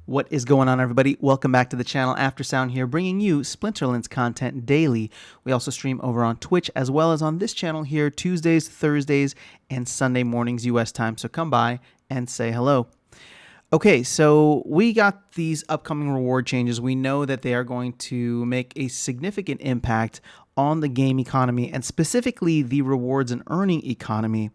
What is going on, everybody? Welcome back to the channel. After Sound here, bringing you Splinterlands content daily. We also stream over on Twitch as well as on this channel here Tuesdays, Thursdays, and Sunday mornings U.S. time. So come by and say hello. Okay, so we got these upcoming reward changes. We know that they are going to make a significant impact on the game economy and specifically the rewards and earning economy.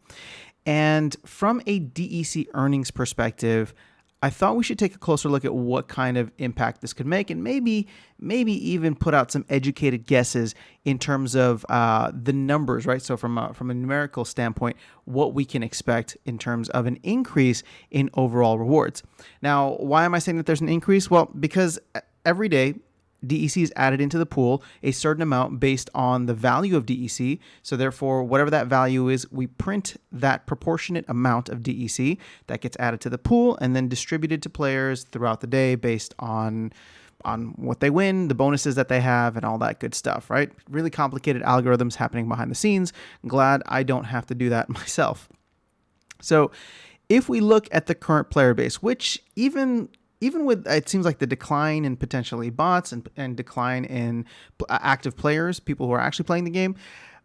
And from a DEC earnings perspective, I thought we should take a closer look at what kind of impact this could make and maybe even put out some educated guesses in terms of the numbers, right? So from a numerical standpoint, what we can expect in terms of an increase in overall rewards. Now, why am I saying that there's an increase? Well, because every day, DEC is added into the pool a certain amount based on the value of DEC. So therefore, whatever that value is, we print that proportionate amount of DEC that gets added to the pool and then distributed to players throughout the day based on what they win, the bonuses that they have, and all that good stuff, right? Really complicated algorithms happening behind the scenes. I'm glad I don't have to do that myself. So if we look at the current player base, which even with, it seems like the decline in potentially bots and decline in active players, people who are actually playing the game,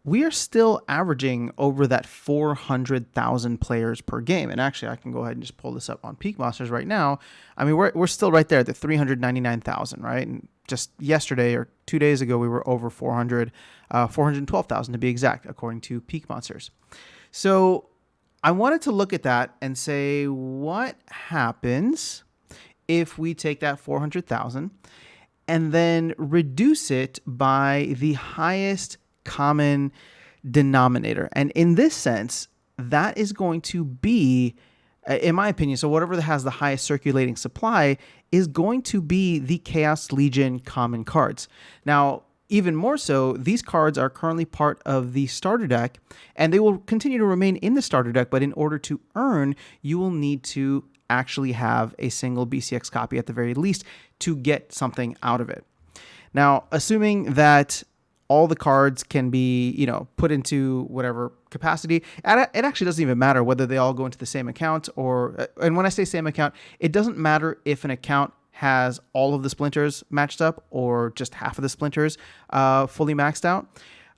we are still averaging over that 400,000 players per game. And actually, I can go ahead and just pull this up on Peak Monsters right now. I mean, we're still right there at the 399,000, right? And just yesterday or 2 days ago, we were over 412,000 to be exact, according to Peak Monsters. So I wanted to look at that and say, what happens if we take that 400,000 and then reduce it by the highest common denominator? And in this sense, that is going to be, in my opinion, so whatever has the highest circulating supply is going to be the Chaos Legion common cards. Now, even more so, these cards are currently part of the starter deck, and they will continue to remain in the starter deck, but in order to earn, you will need to actually have a single BCX copy at the very least to get something out of it. Now, assuming that all the cards can be, put into whatever capacity, it actually doesn't even matter whether they all go into the same account and when I say same account, it doesn't matter if an account has all of the splinters matched up or just half of the splinters fully maxed out.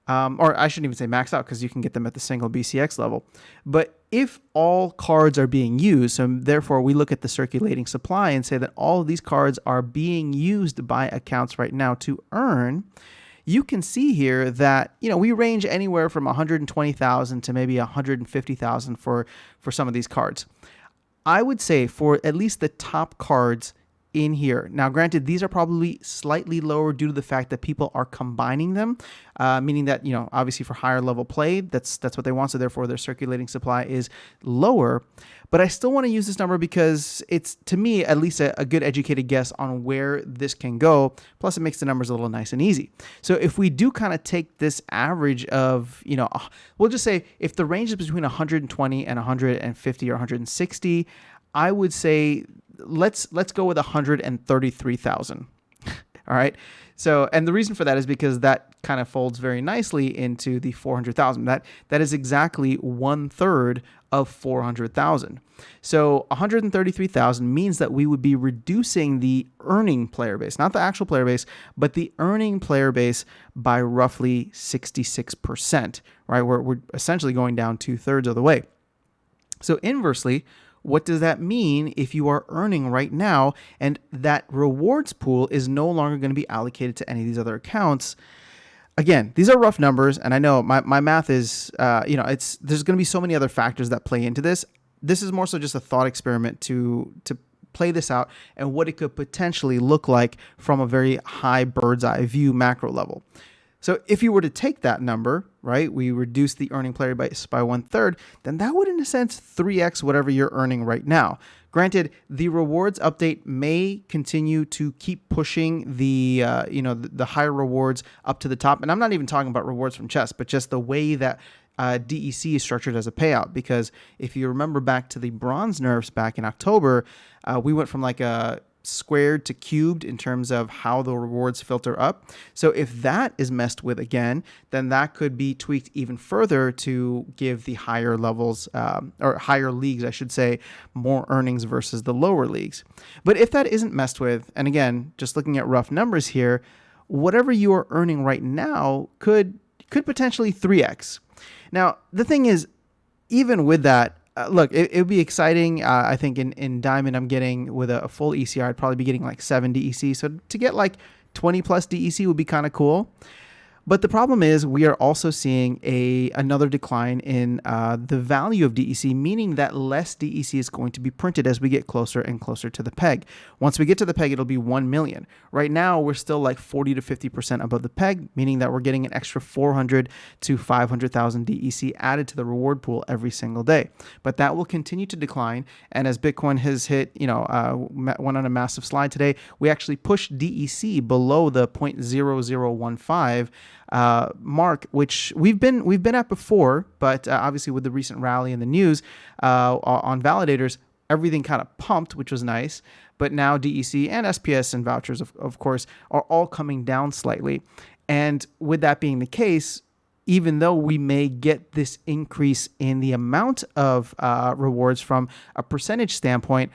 Or I shouldn't even say maxed out because you can get them at the single BCX level. But if all cards are being used, so therefore we look at the circulating supply and say that all of these cards are being used by accounts right now to earn, you can see here that, we range anywhere from 120,000 to maybe 150,000 for some of these cards. I would say for at least the top cards in here. Now, granted, these are probably slightly lower due to the fact that people are combining them, meaning that, obviously for higher level play, that's what they want. So therefore their circulating supply is lower, but I still want to use this number because it's, to me, at least a good educated guess on where this can go. Plus it makes the numbers a little nice and easy. So if we do kind of take this average of, we'll just say if the range is between 120 and 150 or 160, I would say let's go with 133,000. All right. So, and the reason for that is because that kind of folds very nicely into the 400,000. That is exactly 1/3 of 400,000. So 133,000 means that we would be reducing the earning player base, not the actual player base, but the earning player base by roughly 66%, right? We're essentially going down 2/3 of the way. So inversely, what does that mean if you are earning right now and that rewards pool is no longer going to be allocated to any of these other accounts? Again, these are rough numbers, and I know my math is, there's going to be so many other factors that play into this. This is more so just a thought experiment to play this out and what it could potentially look like from a very high bird's eye view macro level. So if you were to take that number, right, we reduce the earning player base by 1/3, then that would, in a sense, 3x whatever you're earning right now. Granted, the rewards update may continue to keep pushing the higher rewards up to the top. And I'm not even talking about rewards from chess, but just the way that DEC is structured as a payout. Because if you remember back to the bronze nerfs back in October, we went from like a squared to cubed in terms of how the rewards filter up. So if that is messed with again, then that could be tweaked even further to give the higher levels, or higher leagues, I should say, more earnings versus the lower leagues. But if that isn't messed with, and again, just looking at rough numbers here, whatever you are earning right now could potentially 3x. Now, the thing is, even with that, look, it would be exciting. I think in Diamond, I'm getting with a full ECR, I'd probably be getting like 7 DEC. So to get like 20 plus DEC would be kind of cool. But the problem is we are also seeing another decline in the value of DEC, meaning that less DEC is going to be printed as we get closer and closer to the peg. Once we get to the peg, it'll be 1 million. Right now, we're still like 40 to 50% above the peg, meaning that we're getting an extra 400 to 500,000 DEC added to the reward pool every single day. But that will continue to decline. And as Bitcoin has hit, went on a massive slide today, we actually pushed DEC below the 0.0015 mark, which we've been at before, but obviously with the recent rally in the news on validators, everything kind of pumped, which was nice. But now DEC and SPS and vouchers, of course, are all coming down slightly. And with that being the case, even though we may get this increase in the amount of rewards from a percentage standpoint,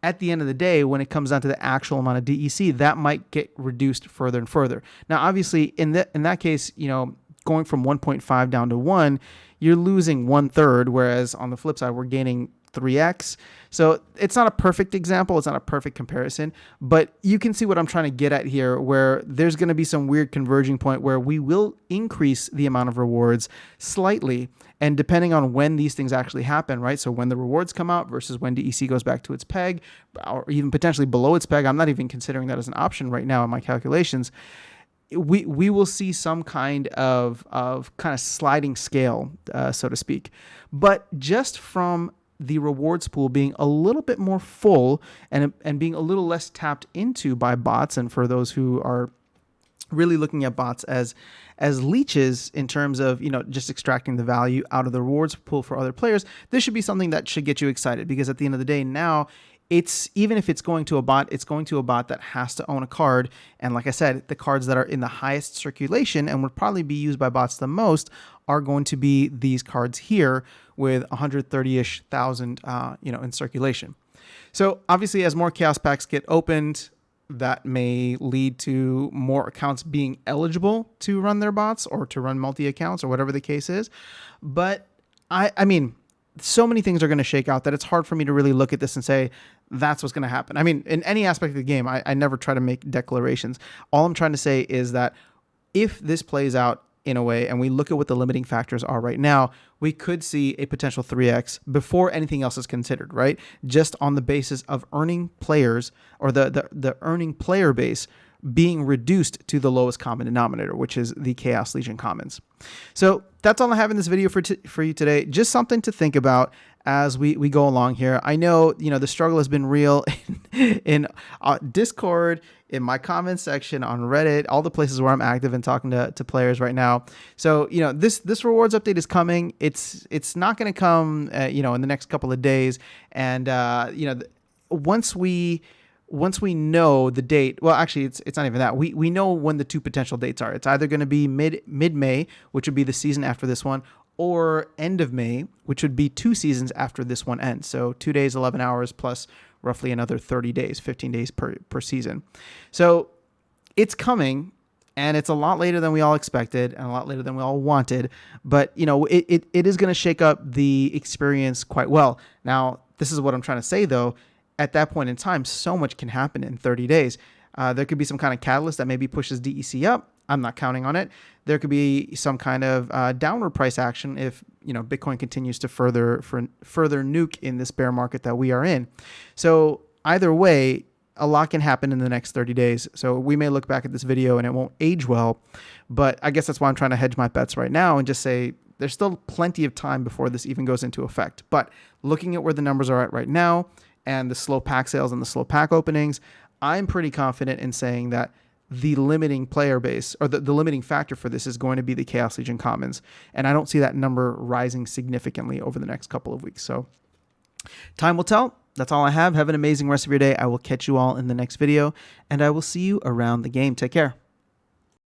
at the end of the day, when it comes down to the actual amount of DEC, that might get reduced further and further. Now, obviously, in that case, going from 1.5 down to 1, you're losing 1/3, whereas on the flip side, we're gaining 3x. So it's not a perfect example. It's not a perfect comparison, but you can see what I'm trying to get at here, where there's going to be some weird converging point where we will increase the amount of rewards slightly. And depending on when these things actually happen, right? So when the rewards come out versus when DEC goes back to its peg, or even potentially below its peg, I'm not even considering that as an option right now in my calculations. We will see some kind of sliding scale, so to speak. But just from the rewards pool being a little bit more full and being a little less tapped into by bots, and for those who are really looking at bots as leeches in terms of just extracting the value out of the rewards pool for other players, this should be something that should get you excited, because at the end of the day, now even if it's going to a bot, it's going to a bot that has to own a card. And like I said, the cards that are in the highest circulation and would probably be used by bots the most are going to be these cards here with 130-ish thousand, in circulation. So obviously, as more chaos packs get opened, that may lead to more accounts being eligible to run their bots or to run multi-accounts or whatever the case is. But I mean, so many things are going to shake out that it's hard for me to really look at this and say that's what's going to happen. I mean, in any aspect of the game, I never try to make declarations. All I'm trying to say is that if this plays out in a way and we look at what the limiting factors are right now, we could see a potential 3x before anything else is considered, right? Just on the basis of earning players, or the earning player base being reduced to the lowest common denominator, which is the Chaos Legion Commons. So that's all I have in this video for you today. Just something to think about as we go along here. I know, the struggle has been real in Discord, in my comment section, on Reddit, all the places where I'm active and talking to players right now. So, this rewards update is coming. It's not going to come, in the next couple of days. And, once we know the date, well, actually, it's not even that. We know when the two potential dates are. It's either going to be mid-May, which would be the season after this one, or end of May, which would be 2 seasons after this one ends. So 2 days, 11 hours, plus roughly another 30 days, 15 days per season. So it's coming, and it's a lot later than we all expected and a lot later than we all wanted. But, it is going to shake up the experience quite well. Now, this is what I'm trying to say, though. At that point in time, so much can happen in 30 days. There could be some kind of catalyst that maybe pushes DEC up. I'm not counting on it. There could be some kind of downward price action if Bitcoin continues to further nuke in this bear market that we are in. So either way, a lot can happen in the next 30 days. So we may look back at this video and it won't age well, but I guess that's why I'm trying to hedge my bets right now and just say there's still plenty of time before this even goes into effect. But looking at where the numbers are at right now and the slow pack sales and the slow pack openings, I'm pretty confident in saying that the limiting player base, or the limiting factor for this, is going to be the Chaos Legion Commons. And I don't see that number rising significantly over the next couple of weeks. So time will tell. That's all I have. Have an amazing rest of your day. I will catch you all in the next video, and I will see you around the game. Take care.